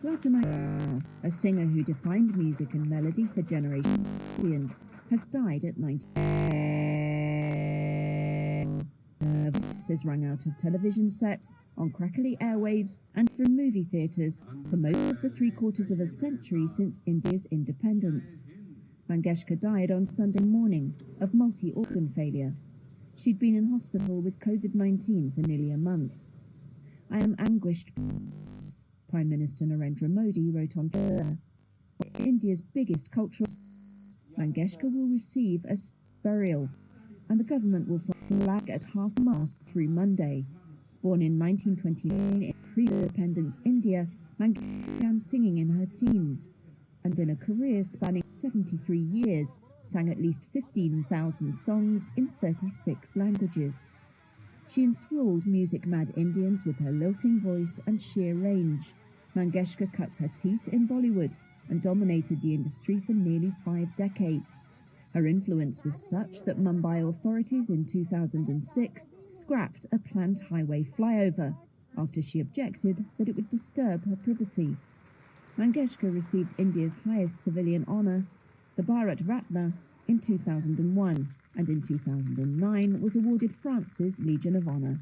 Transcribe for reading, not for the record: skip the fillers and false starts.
Lata Mangeshkar, a singer who defined music and melody for generations, has died at 90. Voices rang out of television sets, on crackly airwaves, and from movie theatres for most of the three-quarters of a century since India's independence. Mangeshkar died on Sunday morning of multi-organ failure. She'd been in hospital with COVID-19 for nearly a month. "I am anguished," Prime Minister Narendra Modi wrote on Twitter. India's biggest cultural Mangeshkar will receive a burial, and the government will flag at half-mast through Monday. Born in 1929 in pre-independence India, Mangeshkar began singing in her teens, and in a career spanning 73 years, sang at least 15,000 songs in 36 languages. She enthralled music-mad Indians with her lilting voice and sheer range. Mangeshkar cut her teeth in Bollywood and dominated the industry for nearly 5 decades. Her influence was such that Mumbai authorities in 2006 scrapped a planned highway flyover after she objected that it would disturb her privacy. Mangeshkar received India's highest civilian honour, the Bharat Ratna, in 2001, and in 2009 was awarded France's Legion of Honour.